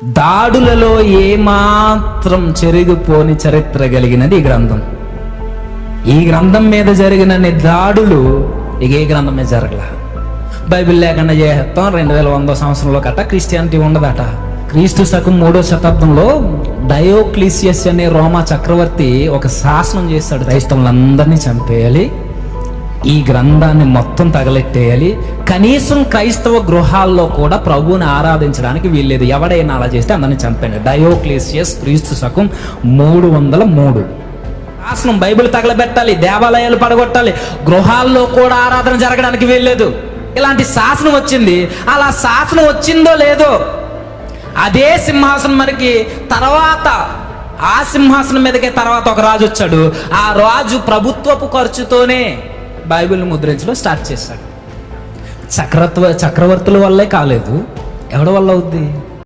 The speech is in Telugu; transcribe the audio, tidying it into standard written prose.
దాడులలో ఏమాత్రం చెరిగిపోని చరిత్ర కలిగినది ఈ గ్రంథం. ఈ గ్రంథం మీద జరిగిన దాడులు ఇక ఏ గ్రంథం మీద జరగల. బైబిల్ లేకుండా చేస్తాం 2100 సంవత్సరంలో కట్ట క్రిస్టియానిటీ ఉండదట. క్రీస్తు శకం 3వ శతాబ్దంలో డయోక్లీసియస్ అనే రోమా చక్రవర్తి ఒక శాసనం చేస్తాడు, క్రైస్తవులందరినీ చంపేయాలి, ఈ గ్రంథాన్ని మొత్తం తగలెట్టేయాలి, కనీసం క్రైస్తవ గృహాల్లో కూడా ప్రభువుని ఆరాధించడానికి వీల్లేదు, ఎవడైనా అలా చేస్తే అందరినీ చంపేయండి. డయోక్లీసియస్ క్రీస్తు శకం 303 శాసనం. బైబిల్ తగలబెట్టాలి, దేవాలయాలు పడగొట్టాలి, గృహాల్లో కూడా ఆరాధన జరగడానికి వీల్లేదు. ఇలాంటి శాసనం వచ్చింది. అలా శాసనం వచ్చిందో లేదో అదే సింహాసనం మనకి తర్వాత, ఆ సింహాసనం మీదకే తర్వాత ఒక రాజు వచ్చాడు. ఆ రాజు ప్రభుత్వపు ఖర్చుతోనే బైబిల్ని ముద్రించడం స్టార్ట్ చేశాడు. చక్రవర్తుల వల్లే కాలేదు, ఎవడి వల్ల అవుద్ది?